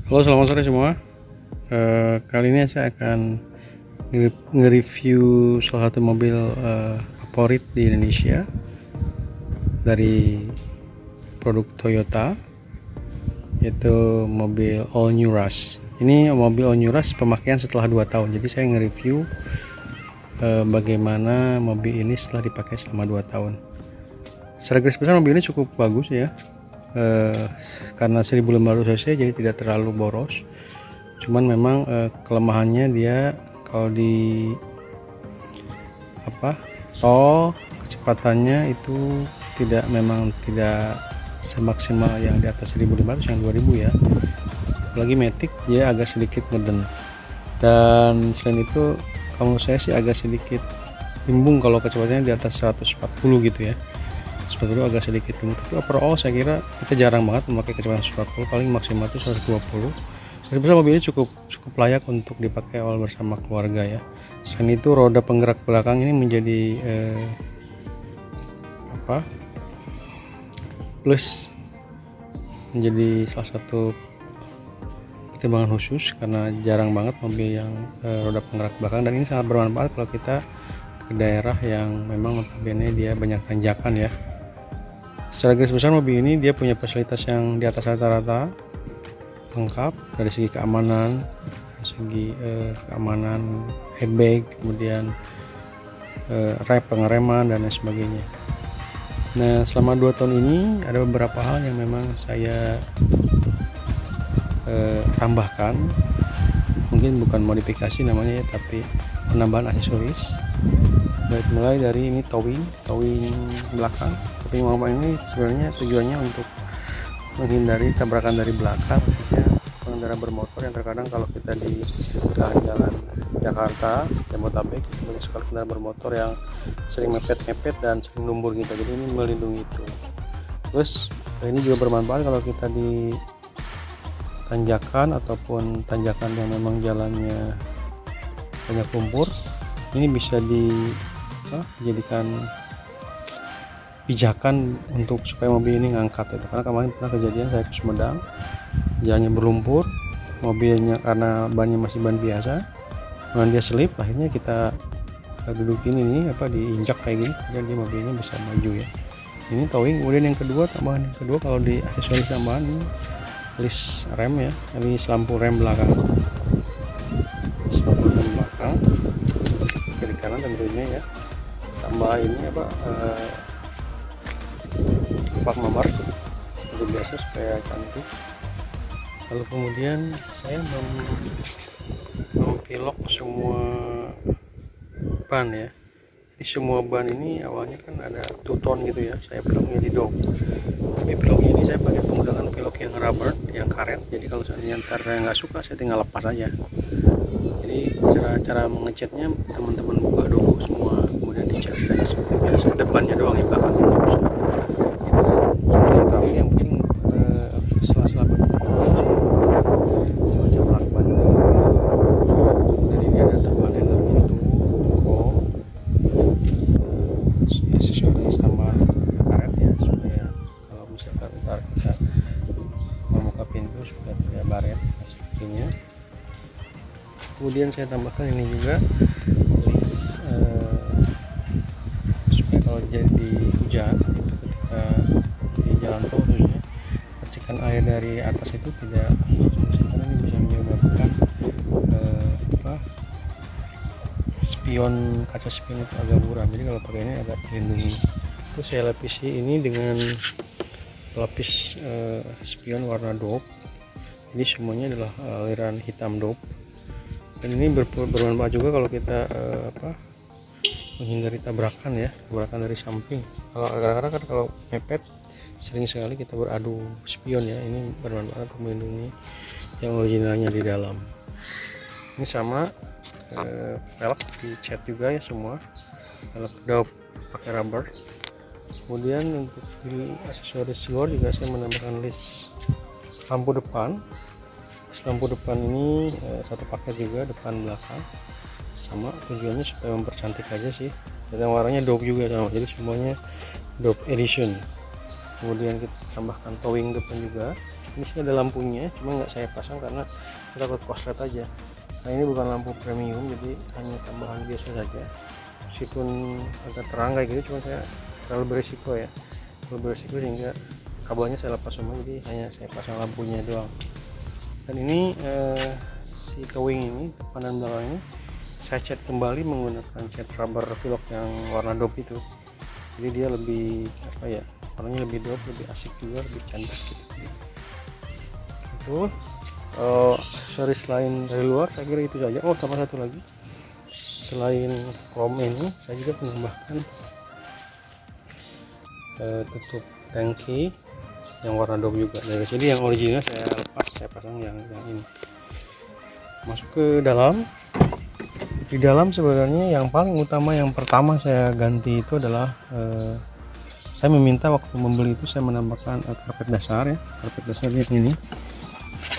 Halo, selamat sore semua. Kali ini saya akan nge-review salah satu mobil favorit di Indonesia dari produk Toyota, yaitu mobil All New Rush. Ini mobil All New Rush pemakaian setelah 2 tahun. Jadi saya nge-review bagaimana mobil ini setelah dipakai selama 2 tahun. Secara garis besar mobil ini cukup bagus ya. Karena 1500 cc jadi tidak terlalu boros, cuman memang kelemahannya dia kalau di tol kecepatannya itu memang tidak semaksimal yang di atas 1500, yang 2000 ya. Apalagi Matic dia agak sedikit ngeden, dan selain itu kalau saya sih agak sedikit bimbung kalau kecepatannya di atas 140 gitu ya. Seperti itu agak sedikit tinggi, tapi overall saya kira kita jarang banget memakai kecepatan 140, paling maksimal itu 120. Sebenarnya mobil ini cukup layak untuk dipakai awal bersama keluarga ya. Selain itu roda penggerak belakang ini menjadi plus, menjadi salah satu pertimbangan khusus karena jarang banget mobil yang roda penggerak belakang, dan ini sangat bermanfaat kalau kita ke daerah yang memang notabene dia banyak tanjakan ya. Secara garis besar mobil ini dia punya fasilitas yang di atas rata-rata, lengkap dari segi keamanan, airbag, kemudian pengereman dan lain sebagainya. Nah, selama 2 tahun ini ada beberapa hal yang memang saya tambahkan, mungkin bukan modifikasi namanya ya, tapi penambahan aksesoris. Baik, mulai dari ini towing belakang. Towing belakang ini sebenarnya tujuannya untuk menghindari tabrakan dari belakang, khususnya pengendara bermotor yang terkadang kalau kita di jalan Jakarta, Jabodetabek, banyak sekali kendaraan bermotor yang sering mepet dan sering lumpur gitu. Jadi ini melindungi itu. Terus ini juga bermanfaat kalau kita di tanjakan ataupun tanjakan yang memang jalannya banyak lumpur. Ini bisa dijadikan pijakan untuk supaya mobil ini ngangkat itu, karena kemarin pernah kejadian saya ke Sumedang, jalannya berlumpur, mobilnya karena bannya masih ban biasa, kemudian dia selip, akhirnya kita dudukin ini diinjak kayak gini, dan dia mobilnya bisa maju ya. Ini towing. Kemudian tambahan yang kedua kalau di aksesoris tambahan ini list rem ya, list lampu rem belakang, kiri kanan tentunya ya. Tambah ini plat nomor seperti biasa supaya cantik. Lalu kemudian saya mempilok semua ban ya. Jadi semua ban ini awalnya kan ada two-tone gitu ya, saya piloknya di dop. Tapi piloknya ini saya pakai penggunaan pilok yang rubber, yang karet. Jadi kalau seandainya ntar saya nggak suka, saya tinggal lepas aja. Jadi cara mengecatnya teman-teman buka dulu semua, kemudian dicat aja seperti biasa, depannya doang, yang belakang nggak usah. Tapi yang penting sela-sela semacam lakban. Dan ini ada tambahan handle pintu, aksesoris tambahan karet ya, supaya kalau misalkan ntar kita membuka pintu supaya tidak baret sepertinya. Kemudian saya tambahkan ini juga list supaya kalau jadi hujan itu ketika di jalan tol khususnya, percikan air dari atas itu tidak langsung, karena ini bisa menyebabkan kaca spion itu agak buram. Jadi kalau pakai ini agak dilindungi. Terus saya lapisi ini dengan pelapis spion warna dope. Jadi semuanya adalah aliran hitam dope. Dan ini bermanfaat juga kalau kita menghindari tabrakan dari samping. Kalau kadang-kadang kan kalau mepet sering sekali kita beradu spion ya. Ini bermanfaat untuk melindungi yang originalnya di dalam. Ini sama pelek dicat juga ya semua, pelek dope pakai rubber. Kemudian untuk di aksesoris luar juga saya menambahkan list lampu depan. Lampu depan ini satu paket juga, depan belakang sama, tujuannya supaya mempercantik aja sih. Dan warnanya dope juga sama, jadi semuanya dope edition. Kemudian kita tambahkan towing depan juga, Di sini ada lampunya, cuma nggak saya pasang karena saya takut korslet aja. Nah ini bukan lampu premium, jadi hanya tambahan biasa saja. Meskipun agak terang kayak gitu, cuma saya terlalu berisiko ya, sehingga kabelnya saya lepas semua, jadi hanya saya pasang lampunya doang. Dan ini si towing ini, depan dan belakang ini saya cat kembali menggunakan cat rubber velg yang warna dope itu. Jadi dia lebih apa ya, warnanya lebih dope, lebih asik juga, lebih cantik gitu. Itu aksesoris lain dari luar saya kira itu saja. Oh, sama satu lagi, selain chrome ini saya juga menambahkan tutup tangki yang warna dope juga. Dari sini yang original saya lepas, saya pasang yang ini. Masuk ke dalam. Di dalam sebenarnya yang paling utama, yang pertama saya ganti itu adalah saya meminta waktu membeli itu saya menambahkan karpet dasar ya, karpet dasar ini,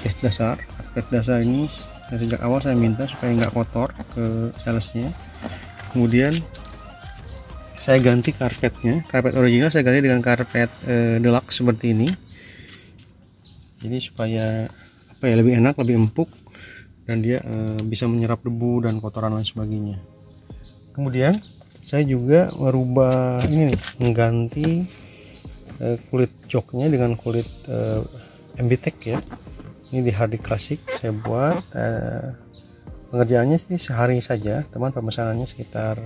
karpet dasar ini sejak awal saya minta supaya nggak kotor ke salesnya. Kemudian saya ganti karpetnya, karpet original saya ganti dengan karpet deluxe seperti ini. Jadi supaya apa ya, lebih enak, lebih empuk, dan dia bisa menyerap debu dan kotoran dan sebagainya. Kemudian saya juga merubah ini nih, mengganti kulit joknya dengan kulit MBTEC ya. Ini di Hardy Classic saya buat. Pengerjaannya sih sehari saja, teman, pemesanannya sekitar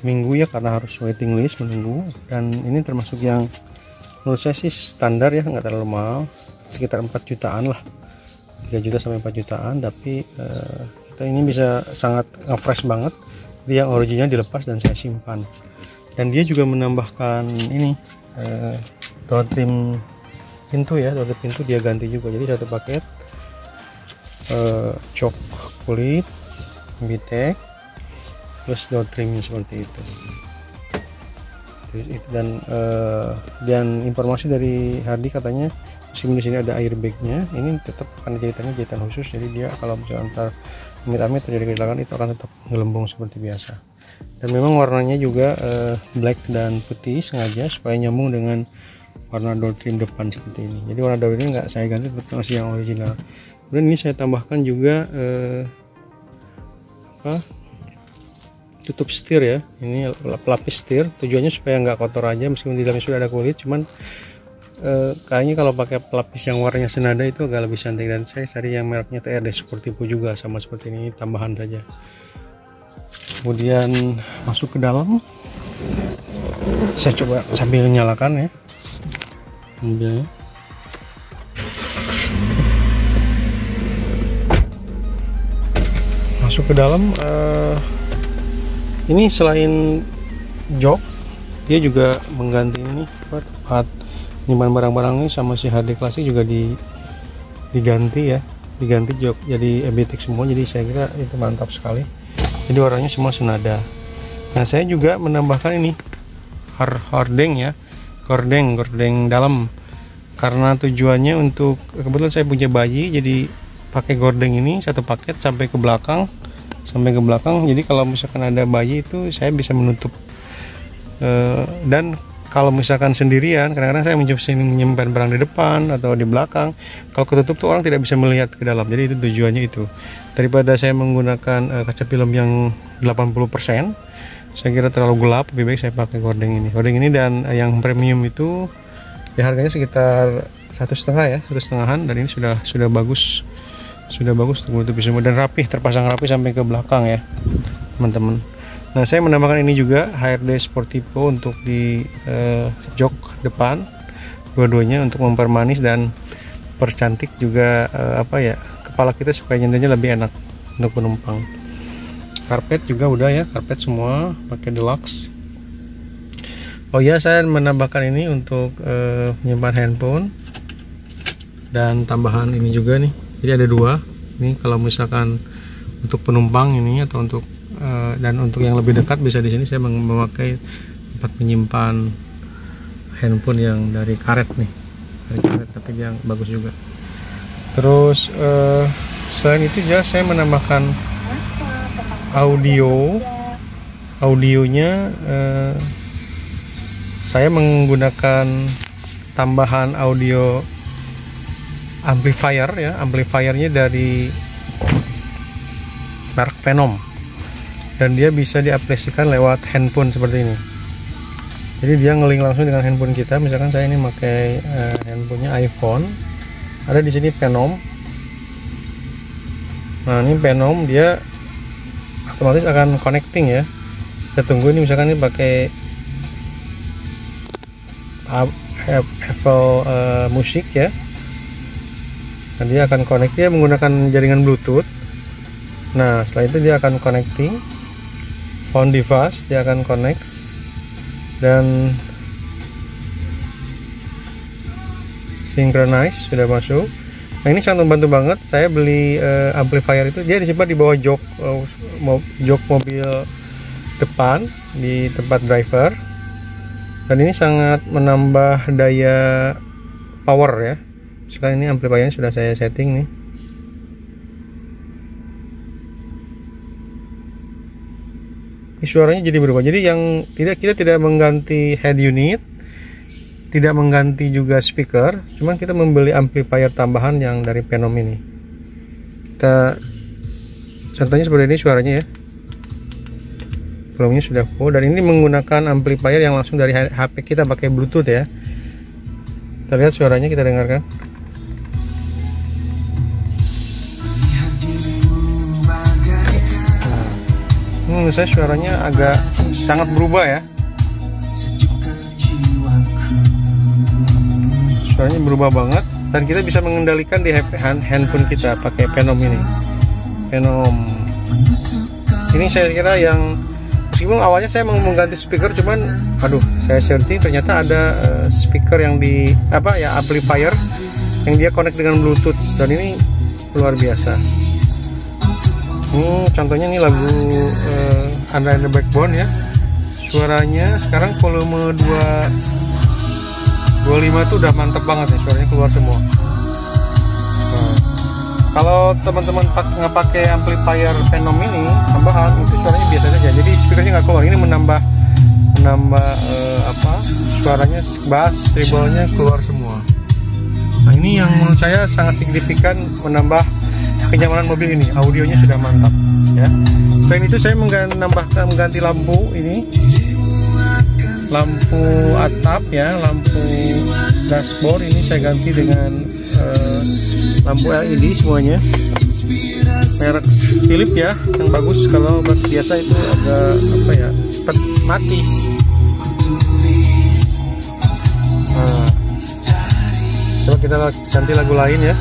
seminggu ya, karena harus waiting list menunggu. Dan ini termasuk yang menurut saya sih standar ya, nggak terlalu mahal, sekitar 4 jutaan lah, 3 juta sampai 4 jutaan. Tapi kita ini bisa sangat nge-fresh banget. Dia yang original dilepas dan saya simpan. Dan dia juga menambahkan ini door trim pintu ya, door trim pintu dia ganti juga. Jadi satu paket jok kulit MBTEC plus door trimnya seperti itu. Dan informasi dari Hardy katanya meskipun di sini ada airbagnya, ini tetap akan jahitan khusus. Jadi dia kalau misalnya antar amit-amit terjadi kecelakaan itu akan tetap ngelembung seperti biasa. Dan memang warnanya juga black dan putih sengaja supaya nyambung dengan warna door trim depan seperti ini. Jadi warna door ini nggak saya ganti, tetap masih yang original. Kemudian ini saya tambahkan juga tutup setir ya. Ini pelapis setir, tujuannya supaya nggak kotor aja meskipun di dalamnya sudah ada kulit. Cuman kayaknya kalau pakai pelapis yang warnanya senada itu agak lebih cantik, dan saya cari yang mereknya TRD Sportivo juga sama seperti ini, tambahan saja. Kemudian masuk ke dalam, saya coba sambil nyalakan ya mobilnya. Masuk ke dalam, ini selain jok dia juga mengganti ini tempat nyimpan barang-barang ini, sama si Hardy Classic juga diganti ya, diganti jok jadi MBTEC semua. Jadi saya kira itu mantap sekali, jadi warnanya semua senada. Nah saya juga menambahkan ini hordeng ya, gordeng dalam, karena tujuannya untuk, kebetulan saya punya bayi, jadi pakai gordeng ini satu paket sampai ke belakang. Jadi kalau misalkan ada bayi itu saya bisa menutup. Dan kalau misalkan sendirian, kadang-kadang saya menyimpan barang di depan atau di belakang, kalau ketutup tuh orang tidak bisa melihat ke dalam. Jadi itu tujuannya itu. Daripada saya menggunakan kaca film yang 80%, saya kira terlalu gelap, lebih baik saya pakai gordeng ini. Dan yang premium itu ya harganya sekitar 1,5-an, dan ini sudah bagus untuk menutupi semua dan rapi, terpasang rapi sampai ke belakang ya teman-teman. Nah saya menambahkan ini juga HRD Sportivo untuk di jok depan, dua-duanya untuk mempermanis dan percantik juga kepala kita supaya nyentuhnya lebih enak untuk penumpang. Karpet juga udah ya, karpet semua pakai deluxe. Oh ya, saya menambahkan ini untuk menyimpan handphone, dan tambahan ini juga nih. Jadi ada dua. Ini kalau misalkan untuk penumpang ini atau untuk dan untuk yang lebih dekat bisa di sini saya memakai tempat menyimpan handphone yang dari karet nih, tapi yang bagus juga. Terus selain itu juga saya menambahkan audionya. Saya menggunakan tambahan audio amplifier ya, amplifiernya dari merek Phenom, dan dia bisa diaplikasikan lewat handphone seperti ini. Jadi dia ngelink langsung dengan handphone kita. Misalkan saya ini pakai handphonenya iPhone, ada di sini Phenom. Nah ini Phenom, dia otomatis akan connecting ya. Kita tunggu ini, misalkan ini pakai Apple Music ya. Nah, dia akan connect, dia menggunakan jaringan Bluetooth. Nah setelah itu dia akan connecting phone device, dia akan connect dan synchronize, sudah masuk. Nah ini sangat membantu banget. Saya beli amplifier itu, dia disimpan di bawah jok mobil depan di tempat driver, dan ini sangat menambah daya power ya. Sekarang ini amplifiernya sudah saya setting nih. Ini suaranya jadi berubah. Jadi yang kita tidak mengganti head unit, tidak mengganti juga speaker, cuman kita membeli amplifier tambahan yang dari Phenom ini. Kita contohnya seperti ini suaranya ya. Volumenya sudah full, dan ini menggunakan amplifier yang langsung dari HP kita pakai Bluetooth ya. Kita lihat suaranya, kita dengarkan. Menurut saya suaranya agak sangat berubah ya. Suaranya berubah banget, dan kita bisa mengendalikan di handphone kita pakai Phenom ini. Phenom ini saya kira yang, meskipun awalnya saya mau mengganti speaker, cuman aduh, saya searching ternyata ada speaker yang di amplifier yang dia connect dengan Bluetooth, dan ini luar biasa. Ini contohnya, ini lagu Under the Backbone ya. Suaranya sekarang volume 25 itu udah mantep banget ya, suaranya keluar semua. Nah, kalau teman-teman nggak pakai amplifier Phenom ini tambahan, itu suaranya biasa saja. Jadi speakernya nggak keluar. Ini menambah suaranya, bass, treble-nya keluar semua. Nah ini yang menurut saya sangat signifikan menambah kenyamanan mobil ini. Audionya sudah mantap ya. Selain itu saya mengganti lampu ini, lampu atap ya, lampu dashboard ini saya ganti dengan lampu LED semuanya, merek Philips ya, yang bagus. Kalau biasa itu agak cepat mati. Nah, coba kita ganti lagu lain ya.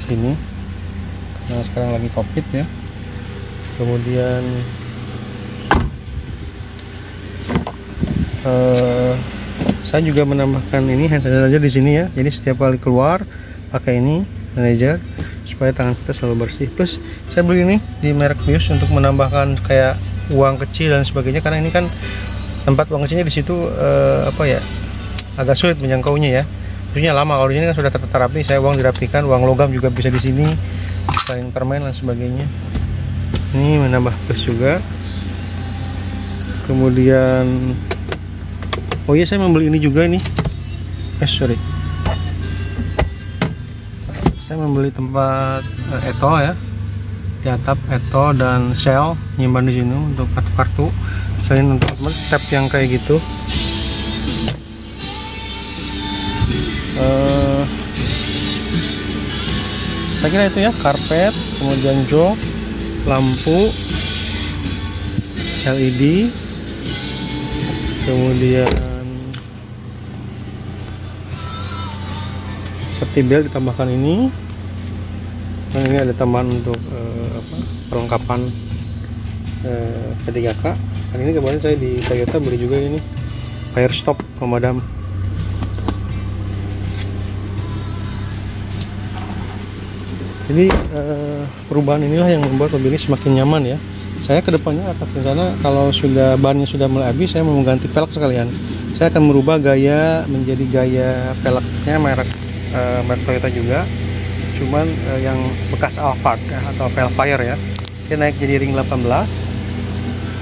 sini karena sekarang lagi COVID ya. Kemudian saya juga menambahkan ini hand sanitizer di sini ya. Jadi setiap kali keluar pakai ini sanitizer supaya tangan kita selalu bersih. Plus saya beli ini di merek Bius untuk menambahkan kayak uang kecil dan sebagainya, karena ini kan tempat uang kecilnya di situ apa ya, agak sulit menjangkaunya ya. Maksudnya lama, kalau di sini kan sudah terterapi. Saya uang dirapikan, uang logam juga bisa di sini, selain permen dan sebagainya. Ini menambah plus juga. Kemudian oh iya, saya membeli ini juga ini. Sorry. Saya membeli tempat Eto ya. Di atap Eto dan Shell nyimpan di sini untuk kartu-kartu. Selain untuk tab yang kayak gitu. Saya kira itu ya, karpet, kemudian jok, lampu LED, kemudian safety belt ditambahkan ini, dan ini ada tambahan untuk perlengkapan P3K. Dan ini kemarin saya di Toyota beli juga ini fire stop pemadam. Jadi perubahan inilah yang membuat mobil ini semakin nyaman ya. Saya kedepannya akan ke sana, kalau sudah bannya sudah mulai habis, saya mau mengganti pelek sekalian. Saya akan merubah gaya menjadi gaya peleknya merek Toyota juga, cuman yang bekas Alphard ya, atau Velfire ya. Dia naik jadi ring 18,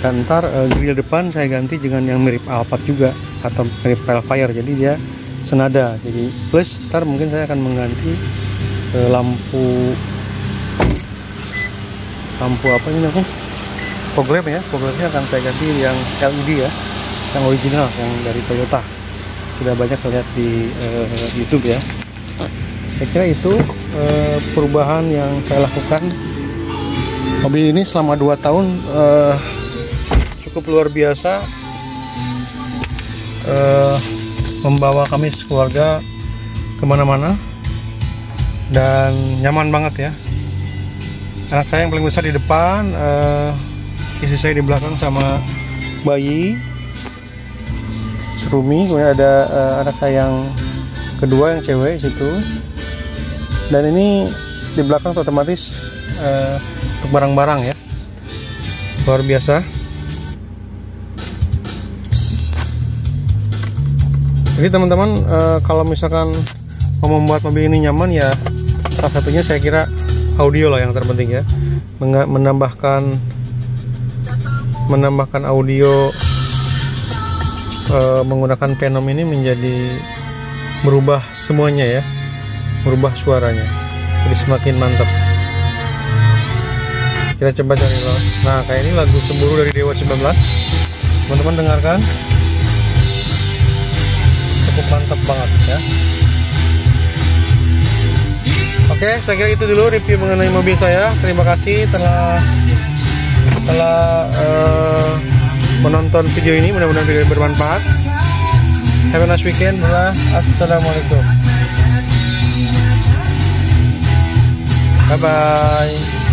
dan ntar grill depan saya ganti dengan yang mirip Alphard juga atau mirip Velfire, jadi dia senada. Jadi plus ntar mungkin saya akan mengganti lampu apa ini namanya, fog lamp ya. Fog lampnya akan saya ganti yang LED ya, yang original yang dari Toyota. Sudah banyak lihat di YouTube ya. Saya kira itu perubahan yang saya lakukan. Mobil ini selama 2 tahun cukup luar biasa, membawa kami sekeluarga kemana-mana dan nyaman banget ya. Anak saya yang paling besar di depan, istri saya di belakang sama bayi Serumi, kemudian ada anak saya yang kedua yang cewek situ, dan ini di belakang otomatis untuk barang-barang ya, luar biasa. Jadi teman-teman, kalau misalkan mau membuat mobil ini nyaman ya, salah satunya saya kira audio lah yang terpenting ya. Menambahkan audio menggunakan Phenom ini menjadi merubah semuanya ya, merubah suaranya jadi semakin mantap. Kita coba cari lagu. Nah, kayak ini lagu Cemburu dari Dewa 19, teman-teman dengarkan, cukup mantap banget ya. Oke, saya kira itu dulu review mengenai mobil saya. Terima kasih telah menonton video ini. Mudah-mudahan video ini bermanfaat. Have a nice weekend. Assalamualaikum. Bye bye.